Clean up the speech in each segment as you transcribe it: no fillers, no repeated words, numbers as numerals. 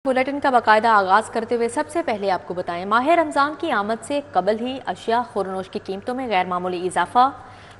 Bulletin का बाकायदा आगाज करते हुए सबसे पहले आपको बताएं, माह रमजान की आमद से कबल ही अशिया खुरनोश की कीमतों में गैर मामूली इजाफा।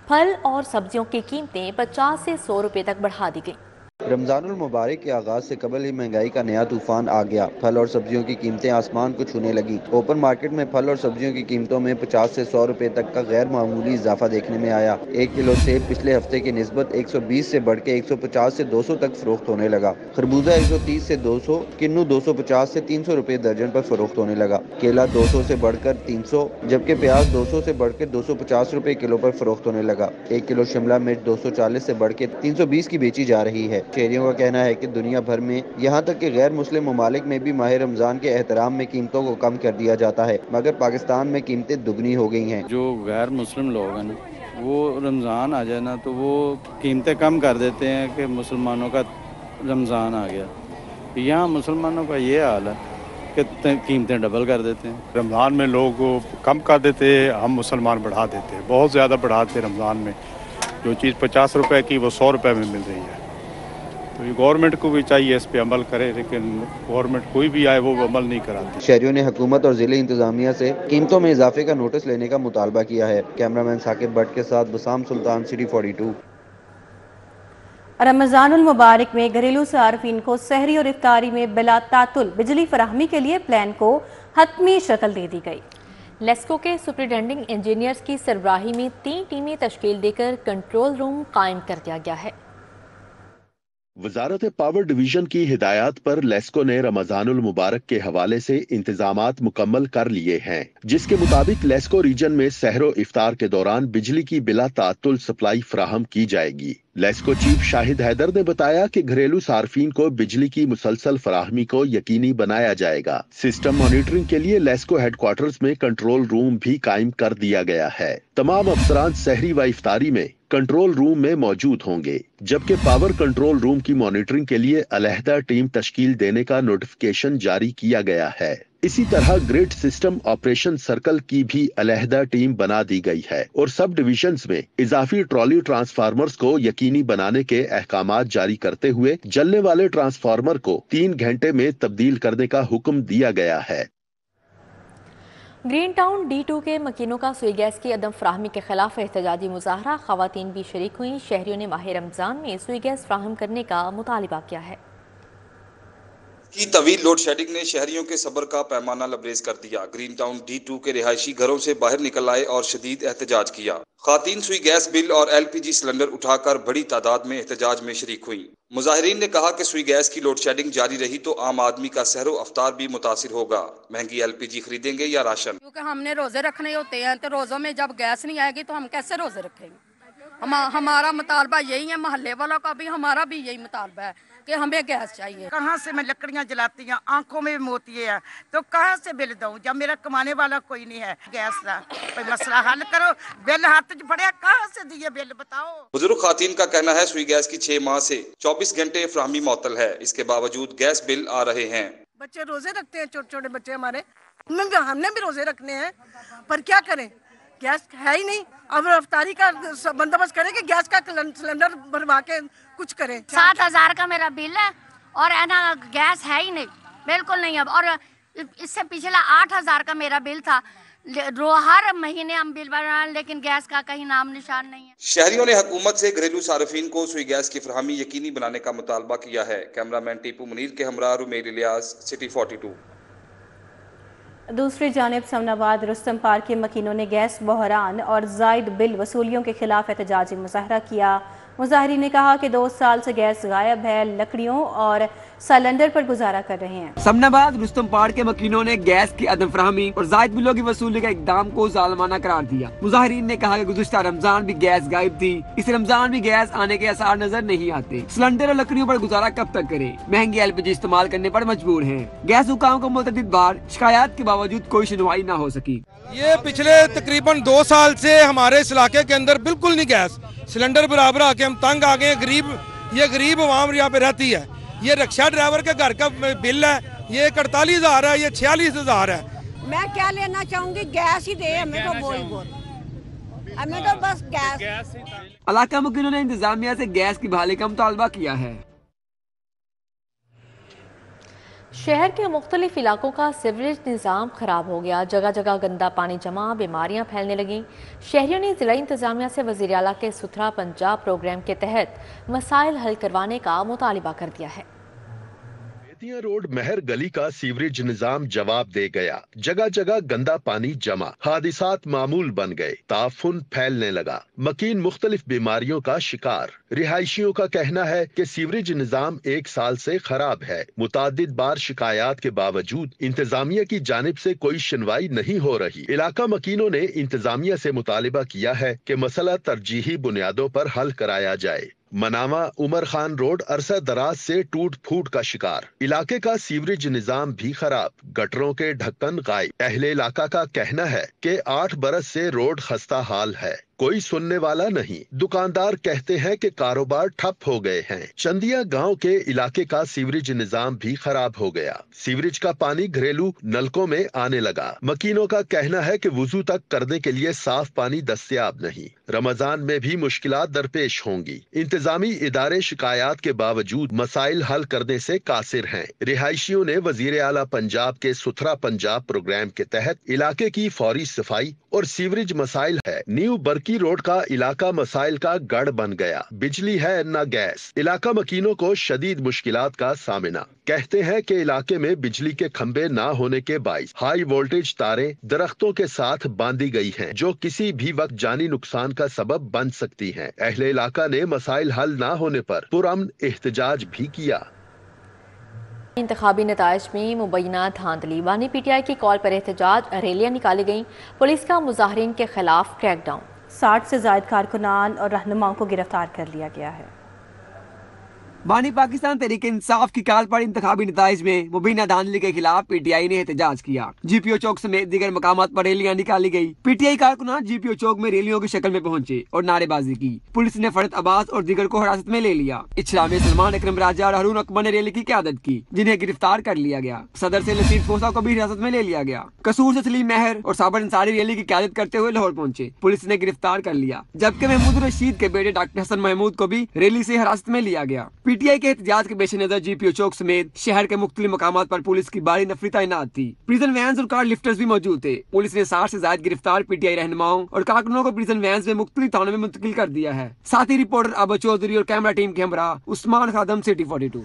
फल और सब्जियों की कीमतें 50 से 100 रुपए तक बढ़ा दी गई। रमजानुल मुबारक के आगाज से कबल ही महंगाई का नया तूफान आ गया। फल और सब्जियों की कीमतें आसमान को छूने लगी। ओपन मार्केट में फल और सब्जियों की कीमतों में 50 से 100 रुपए तक का गैर मामूली इजाफा देखने में आया। 1 किलो सेब पिछले हफ्ते की निस्बत 120 से बढ़ के 150 से 200 तक फरोख्त होने लगा। खरबूजा 130 से 200, किन्नू 250 से 300 रुपए दर्जन पर फरोख्त होने लगा। केला 200 से बढ़कर 300, जबकि प्याज 200 से बढ़कर 250 रुपए किलो पर फरोख्त होने लगा। 1 किलो शिमला मिर्च 240 से बढ़ के 320 की बेची जा रही है। शहरियों का कहना है कि दुनिया भर में यहाँ तक कि गैर मुस्लिम ममालिक में भी माह रमजान के एहतराम में कीमतों को कम कर दिया जाता है, मगर पाकिस्तान में कीमतें दुगनी हो गई हैं। जो गैर मुस्लिम लोग हैं ना, वो रमज़ान आ जाए ना तो वो कीमतें कम कर देते हैं कि मुसलमानों का रमज़ान आ गया। यहाँ मुसलमानों का ये हाल है कि कीमतें डबल कर देते हैं। रमज़ान में लोग कम कर देते हैं, हम मुसलमान बढ़ा देते हैं, बहुत ज़्यादा बढ़ाते हैं। रमज़ान में जो चीज़ 50 रुपए की वो 100 रुपए में मिल रही है। तो ये गवर्नमेंट को भी चाहिए इस पे अमल करे, लेकिन गवर्नमेंट कोई भी आए वो अमल नहीं कराती। शहरियों ने हुकूमत और जिले इंतजामिया से कीमतों में इजाफे का नोटिस लेने का मुतालबा किया है। कैमरामैन साकिब भट्ट के साथ बसाम सुल्तान, सिटी 42। रमज़ानुल मुबारक में घरेलू सार्फिन को सहरी और इफ्तारी में बिला तातुल बिजली फराहमी के लिए प्लान को हतमी शक्ल दे दी गई। लेस्को के सुपरिटेंडिंग इंजीनियर्स की सरबराही में 3 टीमें तश्कील देकर कंट्रोल रूम कायम कर दिया गया है। वजारत पावर डिवीजन की हिदायत पर लेस्को ने रमजानुल मुबारक के हवाले से इंतजामात मुकम्मल कर लिए हैं, जिसके मुताबिक लेस्को रीजन में सहरो इफ्तार के दौरान बिजली की बिला तातुल सप्लाई फराहम की जाएगी। लेस्को चीफ शाहिद हैदर ने बताया कि घरेलू सार्फिन को बिजली की मुसलसल फराहमी को यकीनी बनाया जाएगा। सिस्टम मॉनिटरिंग के लिए लेस्को हेडक्वार्टर्स में कंट्रोल रूम भी कायम कर दिया गया है। तमाम अफसरान सहरी व इफ्तारी में कंट्रोल रूम में मौजूद होंगे, जबकि पावर कंट्रोल रूम की मॉनिटरिंग के लिए अलहदा टीम तश्कील देने का नोटिफिकेशन जारी किया गया है। इसी तरह ग्रिड सिस्टम ऑपरेशन सर्कल की भी अलहदा टीम बना दी गई है और सब डिविजन्स में इजाफी ट्रॉली ट्रांसफार्मर्स को यकीनी बनाने के अहकामात जारी करते हुए जलने वाले ट्रांसफार्मर को 3 घंटे में तब्दील करने का हुक्म दिया गया है। ग्रीन टाउन D2 के मकीनों का सुई गैस की अदम फराहमी के खिलाफ एहतजाजी मुजाहरा, खवातीन भी शरीक हुई। शहरियों ने माह रमजान में सुई गैस फराहम करने का मुतालिबा किया है। की तवील लोड शेडिंग ने शहरियों के सब्र का पैमाना लबरेज कर दिया। ग्रीन टाउन D2 के रिहायशी घरों से बाहर निकल आए और शदीद एहतजाज किया। खातीन सुई गैस बिल और LPG सिलेंडर उठाकर बड़ी तादाद में एहतजाज में शरीक हुई। मुजाहिरीन ने कहा कि सुई गैस की लोड शेडिंग जारी रही तो आम आदमी का सहरो अफ्तार भी मुतासिर होगा। महंगी LPG खरीदेंगे या राशन? क्योंकि हमने रोजे रखने होते हैं, तो रोजों में जब गैस नहीं आएगी तो हम कैसे रोजे रखेंगे? हमारा मुतालबा यही है, मोहल्ले वालों का भी, हमारा भी यही मुतालबा है कि हमें गैस चाहिए। कहाँ से मैं लकड़ियाँ जलाती हूँ, आंखों में मोतिये हैं, तो कहाँ से बिल दूँ जब मेरा कमाने वाला कोई नहीं है। गैस का कोई मसला हल करो, बिल हाथ च पड़े, कहाँ से दिए बिल बताओ। बुजुर्ग खातीन का कहना है सुई गैस की 6 माह से 24 घंटे फराहमी मअतल है, इसके बावजूद गैस बिल आ रहे हैं। बच्चे रोजे रखते हैं, छोटे छोटे बच्चे हमारे, हमने भी रोजे रखने हैं, पर क्या करें, गैस है ही नहीं। अब रफ्तारी का बंदोबस्त करें कि गैस का सिलेंडर भरवा के कुछ करें। 7,000 का मेरा बिल है और है ना गैस है ही नहीं, बिल्कुल नहीं। अब और इससे पिछला 8,000 का मेरा बिल था। हर महीने हम बिल भरा, लेकिन गैस का कहीं नाम निशान नहीं है। शहरियों ने हुकूमत से घरेलू सार्फिन को सुई गैस की फराहमी यकीनी बनाने का मुतालबा किया है। कैमरामैन टीपू मुनीर के हमरा रुमेर इलियास, सिटी 42। दूसरी जानिब समनाबाद रुस्तम पार्क के मकीनों ने गैस बहरान और जायद बिल वसूलियों के खिलाफ एहतजाजी मुजाहरा किया। मुजाहिरीन ने कहा कि 2 साल से गैस गायब है, लकड़ियों और सिलेंडर पर गुजारा कर रहे हैं। समनाबाद रुस्तम पार्क के मकीनों ने गैस की अदम फराहमी और जायद बिलों की वसूली का इकदाम को जालमाना करार दिया। मुजाहिरीन ने कहा कि गुज़िश्ता रमजान भी गैस गायब थी, इस रमजान भी गैस आने के आसार नजर नहीं आते। सिलेंडर और लकड़ियों पर गुजारा कब तक करें, महंगी LPG इस्तेमाल करने पर मजबूर हैं। गैस हुकाम को मुतअद्दिद बार शिकायत के बावजूद कोई सुनवाई न हो सकी। ये पिछले तकरीबन 2 साल से हमारे इस इलाके के अंदर बिल्कुल नहीं गैस सिलेंडर बराबर आके हम तंग आ गए। ये गरीब अवाम यहाँ पे रहती है। ये रिक्शा ड्राइवर के घर का बिल है, ये 48,000 है, ये 46,000 है। मैं क्या लेना चाहूँगी, गैस ही दे हमें तो, बोल हमें तो बस गैस। इलाका मुकीनों ने इंतजामिया से गैस की बहाली का मुतालबा किया है। शहर के मुख्तलिफ इलाकों का सीवरेज निज़ाम ख़राब हो गया। जगह जगह गंदा पानी जमा, बीमारियां फैलने लगीं। शहरियों ने ज़िला इंतज़ामिया से वज़ीर आला के सुथरा पंजाब प्रोग्राम के तहत मसाइल हल करवाने का मुतालिबा कर दिया है। रोड महर गली का सीवरेज निजाम जवाब दे गया। जगह जगह गंदा पानी जमा, हादिसात मामूल बन गए, ताफुन फैलने लगा, मकीन मुख्तलिफ बीमारियों का शिकार। रिहायशियों का कहना है कि सीवरेज निजाम 1 साल से खराब है। मुतादिद बार शिकायत के बावजूद इंतजामिया की जानिब से कोई सुनवाई नहीं हो रही। इलाका मकीनों ने इंतजामिया से मुतालिबा किया है कि मसला तरजीही बुनियादों पर हल कराया जाए। मनावा उमर खान रोड अरसा दराज से टूट फूट का शिकार। इलाके का सीवरेज निजाम भी खराब, गटरों के ढक्कन गायब। अहले इलाका का कहना है कि 8 बरस से रोड खस्ता हाल है, कोई सुनने वाला नहीं। दुकानदार कहते हैं कि कारोबार ठप हो गए हैं। चंदिया गांव के इलाके का सीवरेज निजाम भी खराब हो गया। सीवरेज का पानी घरेलू नलकों में आने लगा। मकीनों का कहना है कि वुजू तक करने के लिए साफ पानी दस्तयाब नहीं। रमजान में भी मुश्किलात दरपेश होंगी। इंतजामी इदारे शिकायत के बावजूद मसाइल हल करने से कासिर हैं। रिहायशियों ने वजीर आला पंजाब के सुथरा पंजाब प्रोग्राम के तहत इलाके की फौरी सफाई और सीवरेज मसाइल है। न्यू बरकी रोड का इलाका मसाइल का गढ़ बन गया। बिजली है न गैस। इलाका मकीनों को शदीद मुश्किलात का सामना। कहते हैं कि इलाके में बिजली के खंभे ना होने के बाइस हाई वोल्टेज तारें दरख्तों के साथ बांधी गई हैं, जो किसी भी वक्त जानी नुकसान का सबब बन सकती हैं। अहले इलाका ने मसाइल हल ना होने पर पुरअमन एहतजाज भी किया। इंतखाबी नताइज में मुबैना धांधली, बानी पीटीआई की कॉल पर एहतजाज, रैलियां निकाली गईं। पुलिस का मुजाहिरीन के खिलाफ क्रैकडाउन। 60 से ज़ायद कारकुनान और रहनुमाओं को गिरफ्तार कर लिया गया है। बानी पाकिस्तान तहरीक इंसाफ की कॉल पर इंतखाबी नताइज में मुबीना धांधली के खिलाफ पीटीआई ने एहतजाज किया। जीपीओ चौक समेत दीगर मकामात पर रैलियां निकाली गई। पीटीआई कारकुनान जीपीओ चौक में रैलियों की शक्ल में पहुंचे और नारेबाजी की। पुलिस ने फरद अब्बास और दीगर को हिरासत में ले लिया। इजरा में सलमान अकरम राजा और हरून अकबर ने रैली की क़यादत की, जिन्हें गिरफ्तार कर लिया गया। सदर से लतीफ खोसा को भी हिरासत में ले लिया गया। कसूर से सलीम मेहर और साबर अंसारी रैली की क़यादत करते हुए लाहौर पहुंचे। पुलिस ने गिरफ्तार कर लिया, जबकि महमूद रशीद के बेटे डॉक्टर हसन महमूद को भी रैली से हिरासत में लिया गया। पीटीआई के एहतजाज के पेश नजर जीपीओ चौक समेत शहर के मुख्तलिफ मकामात पर पुलिस की भारी नफरी तैनात थी। प्रिजन वैन्स और कार लिफ्टर्स भी मौजूद थे। पुलिस ने 60 से ज्यादा गिरफ्तार पीटीआई रहनुमाओं और कारकुनों को प्रिजन वैन्स में मुख्तलिफ थानों में मुंतकिल कर दिया है। साथ ही रिपोर्टर आबा चौधरी और कैमरा टीम के हमरा उस्मान खादम, सिटी 42।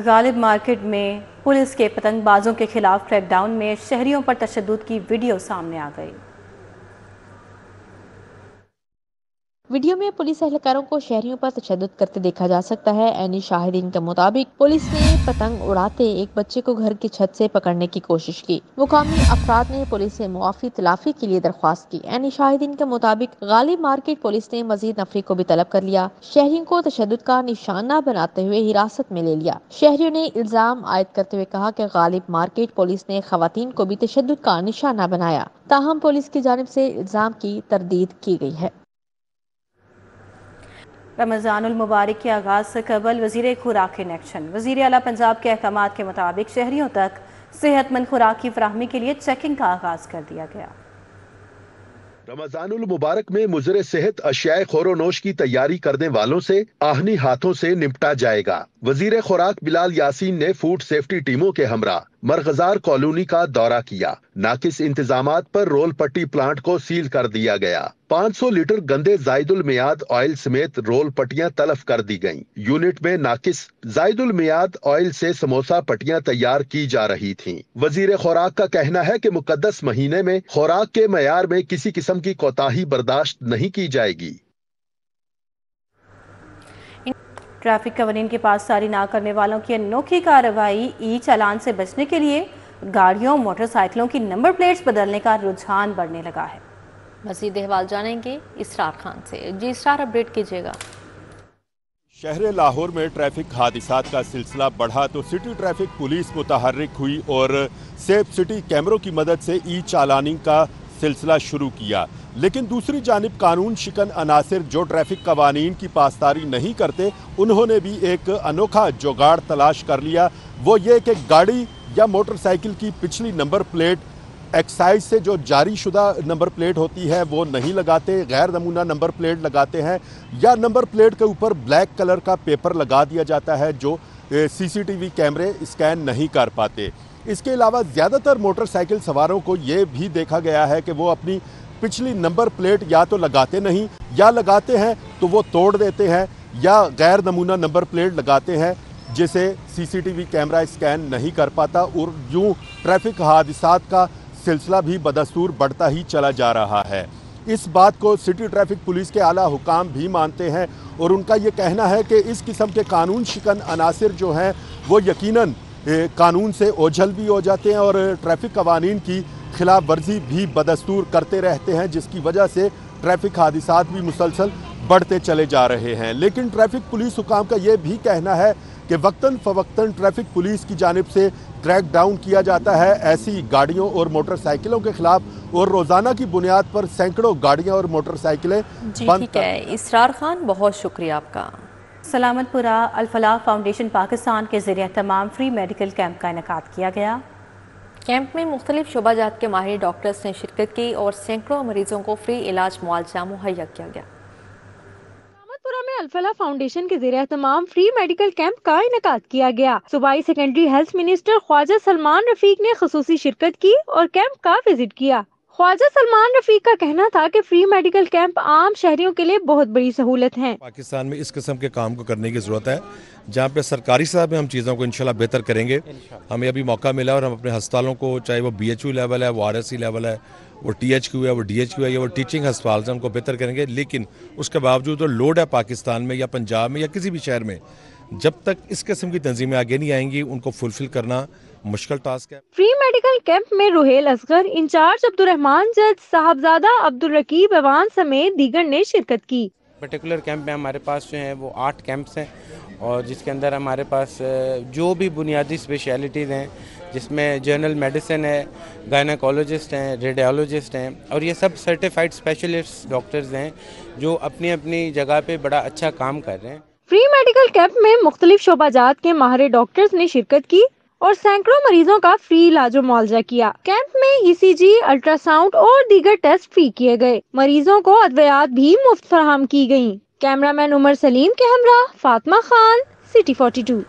गालिब मार्केट में पुलिस के पतंगबाजों के खिलाफ क्रैकडाउन में शहरियों पर तशद्दुद की वीडियो सामने आ गई। वीडियो में पुलिस एहलकारों को शहरियों पर तशद्दुद करते देखा जा सकता है। ऐनी शाहिदीन के मुताबिक पुलिस ने पतंग उड़ाते एक बच्चे को घर की छत से पकड़ने की कोशिश की। मुकामी अफराद ने पुलिस से मुआफी तलाफी के लिए दरख्वास्त की। ऐनी शाहिदीन के मुताबिक गालिब मार्केट पुलिस ने मजीद नफरी को भी तलब कर लिया। शहरियों को तशद्दुद का निशाना बनाते हुए हिरासत में ले लिया। शहरियों ने इल्जाम आयद करते हुए कहा कि गालिब मार्केट पुलिस ने खवातीन को भी तशद्दुद का निशाना बनाया। ताहम पुलिस की जानिब से इल्जाम की तरदीद की गई है। रमज़ानुल मुबारक के आगाज़ से कबल वज़ीर खुराक इन एक्शन। वज़ीर आला पंजाब के अहकामात के मुताबिक शहरियों तक सेहतमंद खुराक की फराहमी के लिए चेकिंग का आगाज़ कर दिया गया। रमजानुल मुबारक में मुजरे सेहत अशियाए खोरोनोश की तैयारी करने वालों से आहनी हाथों से निपटा जाएगा। वजीर खुराक बिलाल यासीन ने फूड सेफ्टी टीमों के हमरा मरगजार कॉलोनी का दौरा किया। नाकिस इंतजामात पर रोल पट्टी प्लांट को सील कर दिया गया। 500 लीटर गंदे जायदुल मियाद ऑयल समेत रोल पट्टियां तलफ कर दी गईं। यूनिट में नाकिस जायदुल मियाद ऑयल से समोसा पट्टियां तैयार की जा रही थीं। वजीर खुराक का कहना है कि मुकद्दस महीने में खुराक के मयार में किसी किस्म की कोताही बर्दाश्त नहीं की जाएगी। ट्रैफिक कवानीन की पासदारी न करने वालों की अनोखी कार्रवाई। ई चालान से बचने के लिए गाड़ियों मोटरसाइकिलों की नंबर प्लेट्स बदलने का रुझान बढ़ने लगा है। मज़ीद अहवाल जानेंगे इसरार खान से। जी इसरार, अपडेट कीजिएगा। शहर लाहौर में ट्रैफिक हादिसात का सिलसिला बढ़ा तो सिटी ट्रैफिक पुलिस मुतहर्रिक हुई और सेफ सिटी कैमरों की मदद से ई चालानी का सिलसिला शुरू किया। लेकिन दूसरी जानिब कानून शिकन अनासिर जो ट्रैफिक कवानीन की पासदारी नहीं करते, उन्होंने भी एक अनोखा जुगाड़ तलाश कर लिया। वो ये कि गाड़ी या मोटरसाइकिल की पिछली नंबर प्लेट एक्साइज से जो जारी शुदा नंबर प्लेट होती है वो नहीं लगाते, गैर नमूना नंबर प्लेट लगाते हैं, या नंबर प्लेट के ऊपर ब्लैक कलर का पेपर लगा दिया जाता है जो CCTV कैमरे स्कैन नहीं कर पाते। इसके अलावा ज़्यादातर मोटरसाइकिल सवारों को ये भी देखा गया है कि वो अपनी पिछली नंबर प्लेट या तो लगाते नहीं, या लगाते हैं तो वो तोड़ देते हैं, या गैर नमूना नंबर प्लेट लगाते हैं जिसे CCTV कैमरा स्कैन नहीं कर पाता, और यूँ ट्रैफिक हादसात का सिलसिला भी बदस्तूर बढ़ता ही चला जा रहा है। इस बात को सिटी ट्रैफिक पुलिस के आला हुकाम भी मानते हैं, और उनका ये कहना है कि इस किस्म के कानून शिकन अनासिर जो हैं वो यकीनन कानून से ओझल भी हो जाते हैं और ट्रैफिक कवानीन की खिलाफ वर्जी भी बदस्तूर करते रहते हैं, जिसकी वजह से ट्रैफिक हादसात भी मुसलसल बढ़ते चले जा रहे हैं। लेकिन ट्रैफिक पुलिस हुकाम का ये भी कहना है कि वक्तन फवक्तन ट्रैफिक पुलिस की जानिब से क्रैक डाउन किया जाता है ऐसी गाड़ियों और मोटरसाइकिलों के खिलाफ, और रोज़ाना की बुनियाद पर सैकड़ों गाड़ियां और मोटरसाइकिलें बंद। ठीक है, इसरार खान, बहुत शुक्रिया आपका। सलामतपुरा अल-फलाह फाउंडेशन पाकिस्तान के ज़रिए तमाम फ्री मेडिकल कैंप का इनेकाद किया गया। कैंप में मुख्तलिफ शोबाजात के माहिर डॉक्टर्स ने शिरकत की और सैकड़ों मरीजों को फ्री इलाज मुआवजा मुहैया किया गया। सलामतपुरा में अल-फलाह फाउंडेशन के ज़रिए तमाम फ्री मेडिकल कैंप का इनेकाद किया गया। सूबाई secondary health minister Khawaja Salman Rafiq ने खुसूसी शिरकत की और कैंप का विजिट किया। ख्वाजा सलमान रफीक का कहना था कि फ्री मेडिकल कैंप आम शहरियों के लिए बहुत बड़ी सहूलत है। पाकिस्तान में इस किस्म के काम को करने की ज़रूरत है, जहाँ पे सरकारी साहब में हम चीज़ों को इंशाल्लाह बेहतर करेंगे। हमें अभी मौका मिला और हम अपने अस्पतालों को, चाहे वो BHU लेवल है, वो RSC लेवल है, वो THQ है, वो DHQ है, या वो टीचिंग अस्पताल से उनको बेहतर करेंगे। लेकिन उसके बावजूद जो लोड है पाकिस्तान में या पंजाब में या किसी भी शहर में, जब तक इस किस्म की तंजीमें आगे नहीं आएंगी उनको फुलफिल करना मुश्किल टास्क है। फ्री मेडिकल कैंप में रुहेल असगर, इंचार्ज अब्दुर्रहमान जज, साहबजादा अब्दुल रकीब अवान समेत दीगर ने शिरकत की। पर्टिकुलर कैंप में हमारे पास जो हैं वो 8 कैंप्स हैं, और जिसके अंदर हमारे पास जो भी बुनियादी स्पेशलिटीज़ हैं, जिसमें जनरल मेडिसिन है, गायनेकोलॉजिस्ट हैं, रेडियोलॉजिस्ट हैं, और ये सब सर्टिफाइड स्पेशलिस्ट डॉक्टर्स हैं जो अपनी अपनी जगह पे बड़ा अच्छा काम कर रहे हैं। फ्री मेडिकल कैंप में मुख्तलिफ शोबाजात के माहिर डॉक्टर्स ने शिरकत की और सैकड़ों मरीजों का फ्री इलाज मुआवजा किया। कैंप में ECG, अल्ट्रासाउंड और दीगर टेस्ट फ्री किए गए। मरीजों को अद्वियात भी मुफ्त फराहम की गयी। कैमरामैन उमर सलीम के हमरा फातिमा खान, सिटी 42।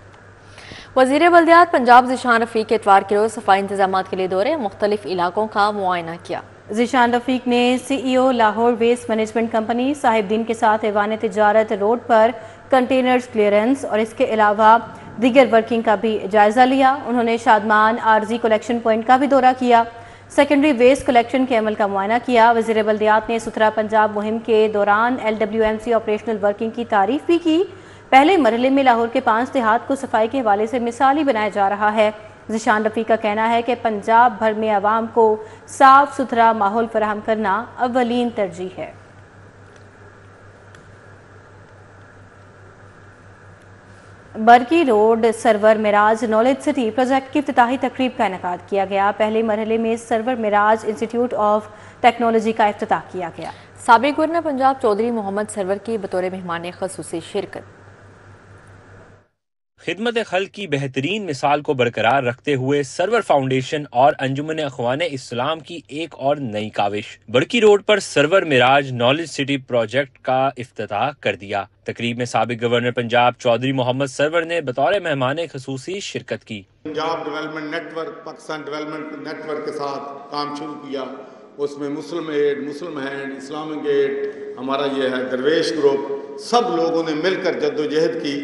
वज़ीर बल्दियात पंजाब ज़ीशान रफ़ीक इतवार के रोज़ सफाई इंतजाम के लिए दौरे मुख्तलिफ इलाकों का मुआयना किया। ज़ीशान रफ़ीक ने CEO Lahore waste management company Sahibdin के साथ ऐवान तिजारत रोड पर कंटेनर्स क्लियरेंस और इसके अलावा दीगर वर्किंग का भी जायज़ा लिया। उन्होंने शादमान आरजी कलेक्शन पॉइंट का भी दौरा किया, सेकेंडरी वेस्ट कलेक्शन के अमल का मुआयना किया। वज़ीर बल्दियात ने सुथरा पंजाब मुहिम के दौरान LWMC ऑपरेशनल वर्किंग की तारीफ भी की। पहले मरहले में लाहौर के 5 देहात को सफाई के हवाले से मिसाली बनाया जा रहा है। ज़ीशान रफ़ीक का कहना है कि पंजाब भर में आवाम को साफ सुथरा माहौल फराहम करना अव्वलीन तरजीह है। बरकी रोड सर्वर मिराज नॉलेज सिटी प्रोजेक्ट की इफ्तिताही तकरीब का इनेकाद किया गया। पहले मरहले में Sarwar Miraj institute of technology का इफ्तिताह किया गया। साबिक गवर्नर पंजाब चौधरी मोहम्मद सरवर की बतौर मेहमान ख़ुसूसी शिरकत। खिदमत खल्क की बेहतरीन मिसाल को बरकरार रखते हुए सर्वर फाउंडेशन और अंजुमन अखवाने इस्लाम की एक और नई काविश, बड़की रोड पर Sarwar Miraj knowledge city project का इफ्तिताह कर दिया। तकरीब में साबिक गवर्नर पंजाब चौधरी मोहम्मद सरवर ने बतौर मेहमान खसूसी शिरकत की। Punjab development network, Pakistan development network के साथ काम शुरू किया। उसमें Muslim Aid, Muslim Hand, Islamic Aid, हमारा ये है दरवेश ग्रुप, सब लोगों ने मिलकर जद्दोजहद की,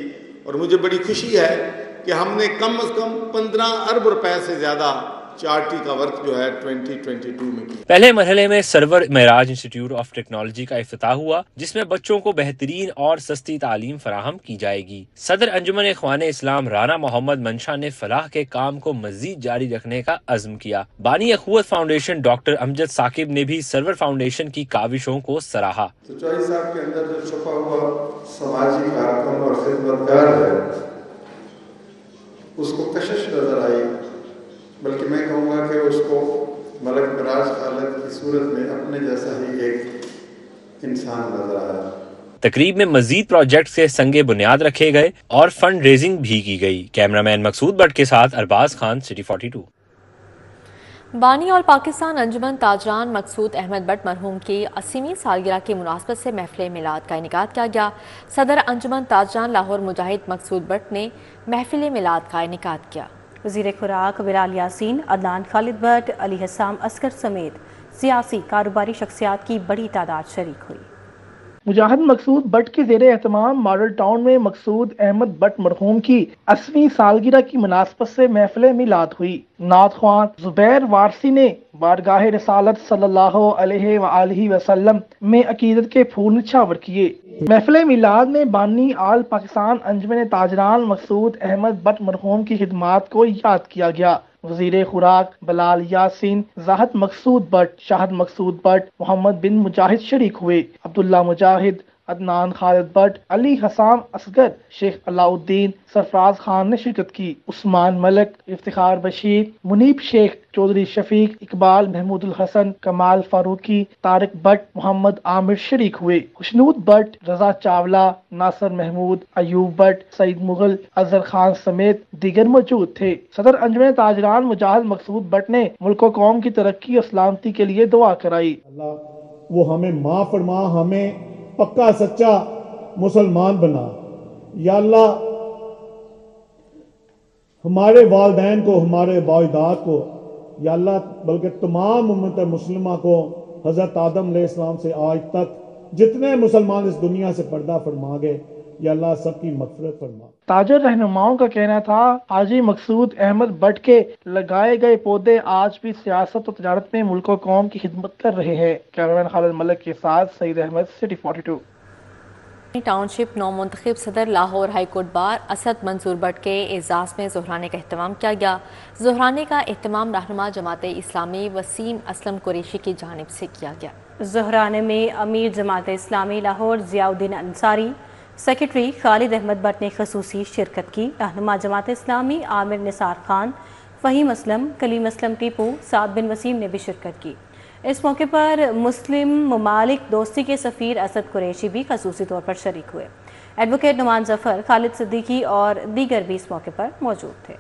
और मुझे बड़ी खुशी है कि हमने कम से कम 15 अरब रुपए से ज्यादा चार्टी का वर्क जो है 2022 में किया। पहले मरहले में server Meraj institute of technology का इफ्तिताह हुआ, जिसमें बच्चों को बेहतरीन और सस्ती तालीम फराहम की जाएगी। सदर अंजुमन अखवाने इस्लाम राना मोहम्मद मंशा ने फलाह के काम को मजीद जारी रखने का अज़्म किया। बानी अखुवत फाउंडेशन डॉक्टर अमजद साकिब ने भी सर्वर फाउंडेशन की काविशों को सराहा। तो चौधरी साहब के अंदर जो छुपा हुआ समाजी कार्यक्रम और खिदमतगार है, उसको कशिश नजर आई, बल्कि मैं कहूँगा कि उसको मलक मिराज खालिद की सूरत में अपने जैसा ही एक इंसान नजर आया। तकरीब में मजीद प्रोजेक्ट के संगे बुनियाद रखे गए और फंड रेजिंग भी की गई। कैमरामैन मकसूद भट्ट के साथ अरबाज खान, सिटी 42। बानी और पाकिस्तान अंजुमन ताजरान मकसूद अहमद बट मरहूम की 80वीं सालगिरह की मुनासबत से महफिल मिलाद का इनेकाद किया गया। सदर अंजुमन ताजरान लाहौर मुजाहिद मकसूद बट ने महफिल मिलाद का इनेकाद किया। वज़ीर खुराक बिलाल यासीन, अदनान खालिद बट, अली हसाम असगर समेत सियासी कारोबारी शख्सियात की बड़ी तादाद शरीक हुई। मुजाहिद मकसूद बट के ज़ेरे एहतमाम मॉडल टाउन में मकसूद अहमद बट मरहूम की 80वीं सालगिरह की मुनासबत से महफिल मिलाद हुई। नात ख्वान जुबैर वारसी ने बारगाह रिसालत सल्लल्लाहु अलैहि वसल्लम में अकीदत के फूल निछावर किए। महफिल मिलाद में बानी आल पाकिस्तान अंजुमन ताजरान मकसूद अहमद बट मरहूम की खिदमात को याद किया गया। वज़ीर खुराक बिलाल यासीन, ज़ाहद मकसूद बट, शाहद मकसूद बट, मोहम्मद बिन मुजाहिद शरीक हुए। अब्दुल्ला मुजाहिद, अदनान खालिद बट, अली हसाम असगर, शेख अलाउद्दीन, सरफराज खान ने शिरकत की। उस्मान मलिक, इफ्तिखार बशीर, मुनीब शेख, चौधरी शफीक, इकबाल महमूदुल हसन, कमाल फारूकी, तारिक बट, मोहम्मद आमिर शरीक हुए। खुशनूद बट, रजा चावला, नासर महमूद, अयूब बट, सईद मुगल, अजहर खान समेत दीगर मौजूद थे। सदर अंजुमन ताजरान मुजाहिद मकसूद बट ने मुल्क कौम की तरक्की और सलामती के लिए दुआ कराई। वो हमें माफ फरमा, हमें पक्का सच्चा मुसलमान बना। या अल्लाह, हमारे वालिदैन को, हमारे बाइदाद को, या अल्लाह बल्कि तमाम उम्मत मुस्लिमा को हज़रत आदम अलैहिस्सलाम से आज तक जितने मुसलमान इस दुनिया से पर्दा फरमा गए, या अल्लाह सबकी मग़फ़िरत फरमा। ताजर रहनुमाओं का कहना था हाजी मकसूद अहमद बट के लगाए गए पौधे आज भी सियासत और तजारत में मुल्क और कौम की खिदमत कर रहे हैं। कैमरामैन खालिद मलिक के साथ सईद अहमद, सिटी 42। टाउनशिप नौ मुंतखब सदर Lahore high court bar Asad Mansoor Butt के एजाज़ में ज़ोहराने का एहतमाम किया गया। ज़ोहराने का एहतमाम रहनुमा जमात इस्लामी वसीम असलम कुरैशी की जानिब से किया गया। ज़ोहराने में अमीर जमात इस्लामी लाहौर ज़ियाउद्दीन अंसारी, सेक्रेटरी खालिद अहमद बट ने खसूसी शिरकत की। रहनुमा जमात इस्लामी आमिर निसार खान, फ़हीम असलम, कलीम असलम टीपू, साद बिन वसीम ने भी शिरकत की। इस मौके पर मुस्लिम ममालिक दोस्ती के सफ़ीर असद कुरैशी भी खसूसी तौर पर शरीक हुए। एडवोकेट नुमान जफ़र, खालिद सिद्दीकी और दीगर भी इस मौके पर मौजूद थे।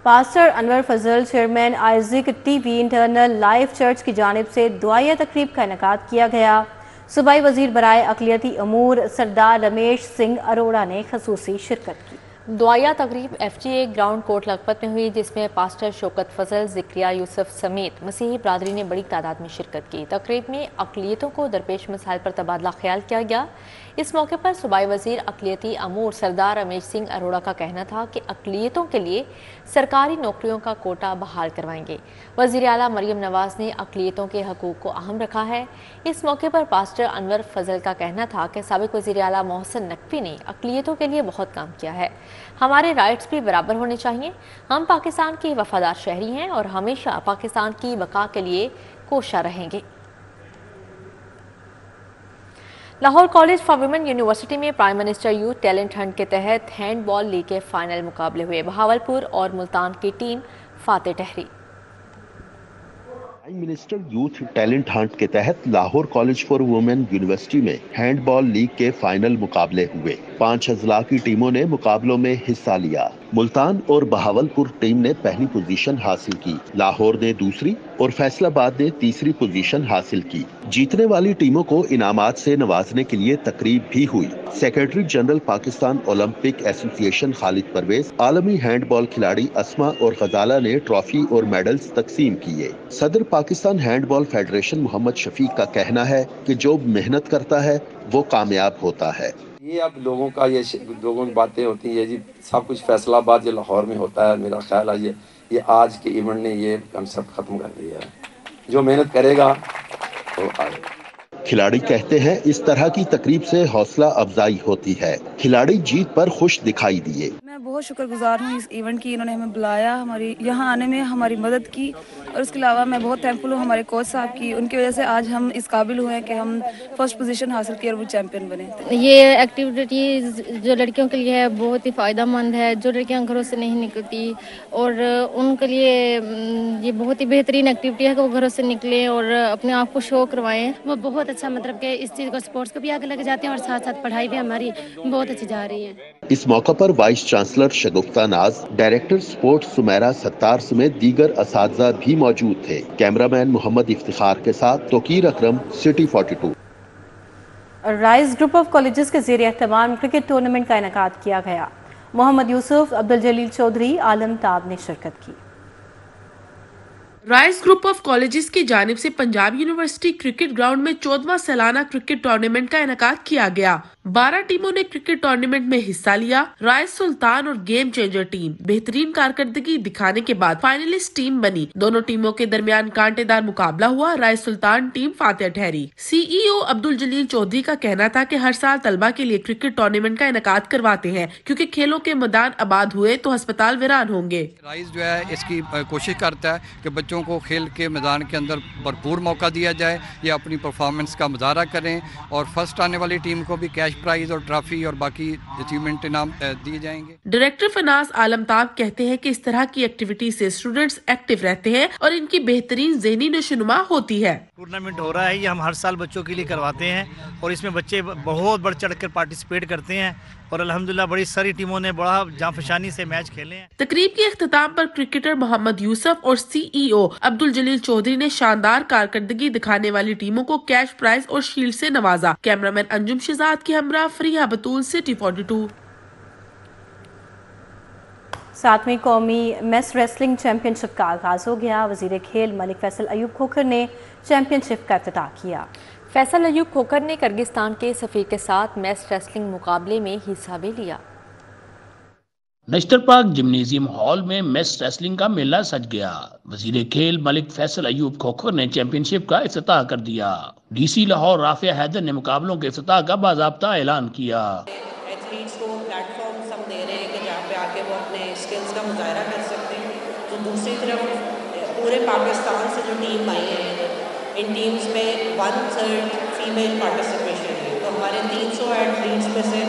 Pastor Anwar Fazal, chairman Isaac TV eternal life church की जानिब से दुआया तकरीब का इनेकाद किया गया। सूबाई वज़ीर बराए अक़लियती अमूर सरदार रमेश सिंह अरोड़ा ने खसूसी शिरकत की। दुआया तकरीब FGA ग्राउंड कोट लखपत में हुई, जिसमें पास्टर शौकत फजल, ज़िक्रिया यूसुफ समेत मसीही बरादरी ने बड़ी तादाद में शिरकत की। तकरीब में अक़लियतों को दरपेश मसाइल पर तबादला ख्याल किया गया। इस मौके पर सूबाई वज़ीर अक़लियती अमूर सरदार रमेश सिंह अरोड़ा का कहना था कि अक़लियतों के लिए सरकारी नौकरियों का कोटा बहाल करवाएंगे। वज़ीर आला मरियम नवाज़ ने अक़लियतों के हकूक़ को अहम रखा है। इस मौके पर पास्टर अनवर फजल का कहना था कि साबिक़ वज़ीर आला मोहसिन नकवी ने अक़लियतों के लिए बहुत काम किया है। हमारे राइट्स भी बराबर होने चाहिए। हम पाकिस्तान के वफादार शहरी हैं और हमेशा पाकिस्तान की बका के लिए कोशा रहेंगे। Lahore college for women university में prime minister youth talent hunt के तहत हैंडबॉल लीग के फाइनल मुकाबले हुए। बहावलपुर और मुल्तान की टीम फातेह ठहरी। Prime minister youth talent hunt के तहत Lahore college for women university में हैंडबॉल लीग के फाइनल मुकाबले हुए। 5 अजला की टीमों ने मुकाबलों में हिस्सा लिया। मुल्तान और बहावलपुर टीम ने पहली पोजीशन हासिल की, लाहौर ने दूसरी और फैसलाबाद ने तीसरी पोजीशन हासिल की। जीतने वाली टीमों को इनामात से नवाजने के लिए तकरीब भी हुई। Secretary general Pakistan Olympic association Khalid Pervez, आलमी हैंडबॉल खिलाड़ी अस्मा और गजाला ने ट्रॉफी और मेडल्स तकसीम किए। सदर पाकिस्तान हैंडबॉल फेडरेशन मोहम्मद शफीक का कहना है कि जो मेहनत करता है वो कामयाब होता है। ये अब लोगों की बातें होती है जी, सब कुछ फैसलाबाद या लाहौर में होता है। मेरा ख्याल है ये आज के इवेंट ने ये कंसेप्ट खत्म कर दिया है। जो मेहनत करेगा तो आए। खिलाड़ी कहते हैं इस तरह की तकरीब से हौसला अफजाई होती है। खिलाड़ी जीत पर खुश दिखाई दिए। मैं बहुत शुक्रगुजार हूँ इस इवेंट की, इन्होंने हमें बुलाया, हमारी यहाँ आने में हमारी मदद की, और उसके अलावा मैं बहुत थैंकफुल हूँ हमारे कोच साहब की। उनकी वजह से आज हम इस काबिल हुए हैं कि हम फर्स्ट पोजीशन हासिल की और वो चैंपियन बने। ये एक्टिविटीज़ जो लड़कियों के लिए है बहुत ही फ़ायदेमंद है, जो लड़कियाँ घरों से नहीं निकलती, और उनके लिए ये बहुत ही बेहतरीन एक्टिविटी है कि वो घरों से निकलें और अपने आप को शो करवाएं। वो बहुत अच्छा, मतलब कि इस चीज़ को स्पोर्ट्स को भी आगे लेके जाते हैं और साथ साथ पढ़ाई भी हमारी बहुत अच्छी जा रही है। इस मौका पर वाइस चांसलर काउंसलर शगुफ्ता नाज, डायरेक्टर स्पोर्ट्स सुमेरा सत्तार समेत दीगर असातिज़ा भी मौजूद थे। कैमरामैन मोहम्मद इफ्तिखार के साथ Tauqeer Akram, city 42। Rice group of colleges के ज़ेर एहतमाम क्रिकेट टूर्नामेंट का इनेकाद किया गया। मोहम्मद यूसुफ, अब्दुल जलील चौधरी, आलम ताब ने शिरकत की। राइस ग्रुप ऑफ कॉलेजेस की जानिब से पंजाब यूनिवर्सिटी क्रिकेट ग्राउंड में 14वां सालाना क्रिकेट टूर्नामेंट का इनेकाद किया गया। 12 टीमों ने क्रिकेट टूर्नामेंट में हिस्सा लिया। राइस सुल्तान और गेम चेंजर टीम बेहतरीन कारकर्दगी दिखाने के बाद फाइनलिस्ट टीम बनी। दोनों टीमों के दरमियान कांटेदार मुकाबला हुआ। राइस सुल्तान टीम फातेह ठहरी। सीईओ अब्दुल जलील चौधरी का कहना था कि हर साल तलबा के लिए क्रिकेट टूर्नामेंट का इनेकाद करवाते हैं, क्योंकि खेलों के मैदान आबाद हुए तो अस्पताल वीरान होंगे। राइस जो है इसकी कोशिश करता है कि बच्चों को खेल के मैदान के अंदर भरपूर मौका दिया जाए, ये अपनी परफॉर्मेंस का मुजाहरा करें और फर्स्ट आने वाली टीम को भी कैश प्राइज और ट्रॉफी और बाकी अचीवमेंट इनाम दिए जाएंगे। डायरेक्टर फिनांस आलम ताब कहते हैं कि इस तरह की एक्टिविटी से स्टूडेंट्स एक्टिव रहते हैं और इनकी बेहतरीन ज़हनी नशोनुमा होती है। टूर्नामेंट हो रहा है, ये हम हर साल बच्चों के लिए करवाते हैं और इसमें बच्चे बहुत बढ़ चढ़ कर पार्टिसिपेट करते हैं और अल्हम्दुलिल्लाह बड़ी सारी टीमों ने बड़ा जांफशानी से मैच खेले हैं। तकरीब के इख्तिताम पर क्रिकेटर मोहम्मद यूसुफ और सीईओ अब्दुल जलील चौधरी ने शानदार कारकर्दगी दिखाने वाली टीमों को कैश प्राइज और शील्ड से नवाजा। कैमरामैन अंजुम शहजाद की हमरा फरिया बतूल, सिटी 42। 7वीं कौमी मेस रेसलिंग चैंपियनशिप का आगाज हो गया। वजीर खेल मलिक फैसल अयूब खोखर ने चैंपियनशिप का इफ्तिताह किया। फैसल अयूब खोखर ने किर्गिस्तान के सफीर के साथ मेस रेसलिंग मुकाबले में हिस्सा भी लिया। नेशनल पार्क जिम्नेजियम हॉल में मेस रेसलिंग का मेला सज गया। वजीर खेल मलिक फैसल अयूब खोखर ने चैंपियनशिप का इफ्तिताह कर दिया। डीसी लाहौर राफिया हैदर ने मुकाबलों के इफ्तिताह का बाज़ाब्ता ऐलान किया। एथलीट्स को प्लेटफॉर्म हम दे रहे हैं कि जहाँ पे आके वो अपने स्किल्स का मुजाहरा कर सकते हैं। तो दूसरी तरफ पूरे पाकिस्तान से जो टीम आई है, इन टीम्स में 1/3 फीमेल पार्टिसिपेशन है। तो हमारे 300 एथलीट्स में से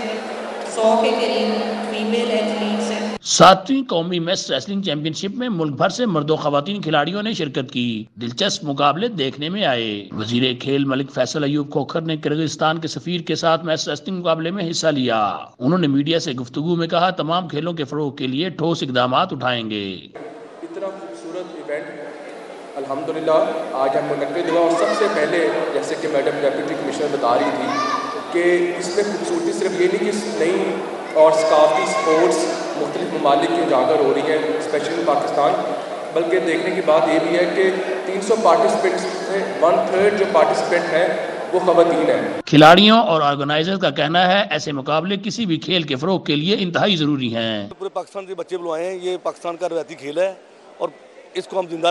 100 के करीब फीमेल एथलीट्स हैं। 7वीं कौमी मेस रेसलिंग चैंपियनशिप में मुल्क भर से मर्द और खवातीन खिलाड़ियों ने शिरकत की। दिलचस्प मुकाबले देखने में आए। वजीर खेल मलिक फैसल अयूब खोखर ने किर्गिस्तान के सफीर के साथ मेस रेसलिंग मुकाबले में हिस्सा लिया। उन्होंने मीडिया से गुफ्तगू में कहा, तमाम खेलों के फरोग के लिए ठोस इकदाम उठाएंगे। इतना खूबसूरत इवेंट अल्हम्दुलिल्लाह आज हम मुनक्किद हुआ और सबसे पहले जैसे कि मैडम डेप्यूटी कमिश्नर बता रही थी कि इसमें खूबसूरती सिर्फ ये नहीं कि नई और सकाफती स्पोर्ट्स मुख्तलिफ ममालिक की उजागर हो रही हैं, स्पेशली पाकिस्तान, बल्कि देखने की बात ये भी है कि 300 पार्टिसिपेंट्स में 1/3 जो पार्टिसिपेंट हैं वो खवातीन हैं। खिलाड़ियों और ऑर्गेनाइजर का कहना है ऐसे मुकाबले किसी भी खेल के फरोग के लिए इंतहाई जरूरी हैं। पूरे पाकिस्तान के बच्चे बुलवाए हैं, ये पाकिस्तान का रवायती खेल है और इसको हम जिंदा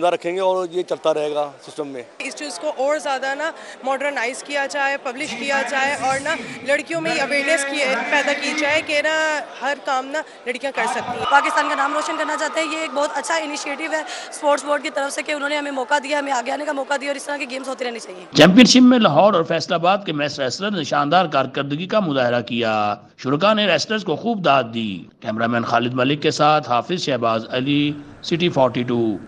रखेंगे और ये चलता रहेगा सिस्टम में। इस चीज़ को और ज़्यादा ना मॉडर्नाइज किया जाए, पब्लिश किया जाए और ना लड़कियों में अवेयरनेस पैदा की जाए कि ना हर काम ना लड़कियां कर सकती हैं। पाकिस्तान का नाम रोशन करना चाहते हैं। ये एक बहुत अच्छा इनिशिएटिव है स्पोर्ट्स बोर्ड की तरफ से कि उन्होंने हमें मौका दिया, हमें आगे आने का मौका दिया और इस तरह के गेम्स होते रहने चाहिए। चैंपियनशिप में लाहौर और फैसलाबाद के मैच रेसलर ने शानदार कारकर्दगी का मुजाहरा किया। शुरका ने रेसलर्स को खूब दाद दी। कैमरामैन खालिद मलिक के साथ Hafiz Shahbaz Ali, city 42।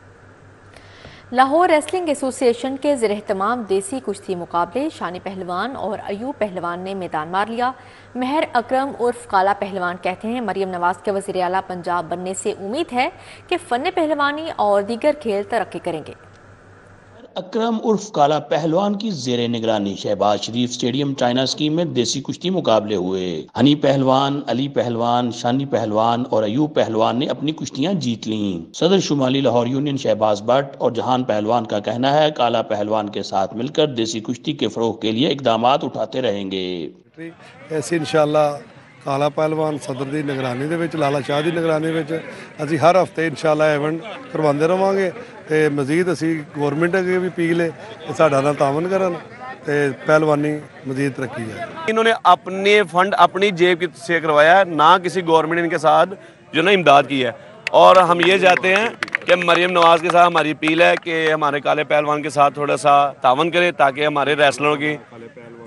Lahore wrestling association के ज़ेर-ए-एहतमाम देसी कुश्ती मुकाबले शानी पहलवान और अयूब पहलवान ने मैदान मार लिया। महर अकरम उर्फ काला पहलवान कहते हैं, मरियम नवाज के वज़ीर आला पंजाब बनने से उम्मीद है कि फ़न पहलवानी और दीगर खेल तरक्की करेंगे। अकरम उर्फ काला पहलवान की जेर निगरानी शहबाज शरीफ स्टेडियम चाइना स्कीम में देसी कुश्ती मुकाबले हुए। हनी पहलवान, अली पहलवान, शानी पहलवान और अयूब पहलवान ने अपनी कुश्तियां जीत लीं। सदर शुमाली लाहौर यूनियन शहबाज भट्ट और जहान पहलवान का कहना है, काला पहलवान के साथ मिलकर देसी कुश्ती के फरोग के लिए इकदाम उठाते रहेंगे। ऐसे इंशाअल्लाह काला पहलवान सदर की निगरानी दे विच, लाला शाह की निगरानी विच असीं हर हफ्ते इंशाअल्लाह इवेंट करवाते रहांगे ते मजीद असीं गौरमेंट अगे भी अपील है कि साडा नाल तावन करन ते पहलवानी मजीद तरक्की है। इन्होंने अपने फंड अपनी जेब से करवाया, ना किसी गवर्नमेंट इनके साथ जो ना इमदाद की है। और हम ये चाहते हैं कि मरियम नवाज़ के साथ हमारी अपील है कि हमारे काले पहलवान के साथ थोड़ा सा तावन करें ताकि हमारे रेसलरों की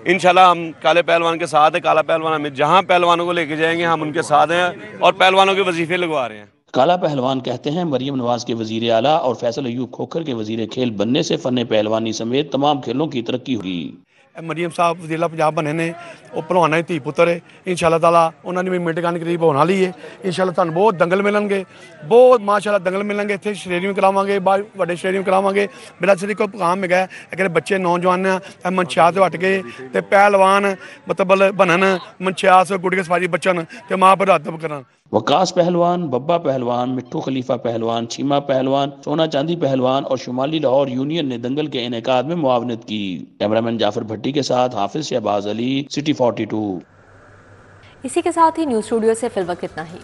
इंशाल्लाह हम काले पहलवान के साथ है। काला पहलवान हमें जहाँ पहलवानों को लेके जाएंगे हम उनके साथ हैं और पहलवानों के वजीफे लगवा रहे हैं। काला पहलवान कहते हैं, मरियम नवाज के वजीर आला और फैसल अयूब खोखर के वजीर खेल बनने से फन पहलवानी समेत तमाम खेलों की तरक्की होगी। ਮਰੀਮ ਸਾਹਿਬ ਵਜ਼ੀਰ ਪੰਜਾਬ ਬਣੇ ਨੇ, ਉਹ ਭਲਵਾਨਾਂ ਦੀ ਧੀ ਪੁੱਤਰ ਹੈ। ਇੰਸ਼ਾਅੱਲਾ ਤਾਲਾ ਉਹਨਾਂ ਦੀ ਵੀ ਮਿੰਟ ਗਨ ਕਰੀਬ ਹੋਣ ਵਾਲੀ ਹੈ। ਇੰਸ਼ਾਅੱਲਾ ਤੁਹਾਨੂੰ ਬਹੁਤ ਦੰਗਲ ਮਿਲਣਗੇ, ਬਹੁਤ ਮਾਸ਼ਾਅੱਲਾ ਦੰਗਲ ਮਿਲਣਗੇ। ਇੱਥੇ ਸਟੇਡੀਅਮ ਕਰਾਵਾਂਗੇ, ਵੱਡੇ ਸਟੇਡੀਅਮ ਕਰਾਵਾਂਗੇ। ਮੇਰਾ ਸਿਰਫ ਇੱਕ ਕੰਮ ਹੈਗਾ ਕਿ ਜਿਹੜੇ ਬੱਚੇ ਨੌਜਵਾਨ ਆ ਮਨਸ਼ਿਆਤ ਤੋਂ ਹਟ ਕੇ ਤੇ ਪਹਿਲਵਾਨ ਮਤਲਬ ਬਣਨ, ਮਨਸ਼ਿਆਤ ਗੁੱਡੀਆਂ ਸਵਾਰੀ ਬਚਣ ਤੇ ਮਾਂ ਪਰ ਅਦਬ ਕਰਨ। वकास पहलवान, बब्बा पहलवान, मिट्ठू खलीफा पहलवान, चीमा पहलवान, सोना चांदी पहलवान और शुमाली लाहौर यूनियन ने दंगल के इनेकाद में मुआवनत की। कैमरामैन जाफर भट्टी के साथ हाफिज शहबाज अली, सिटी 42। इसी के साथ ही न्यूज़ स्टूडियो से फिल वक्त इतना ही।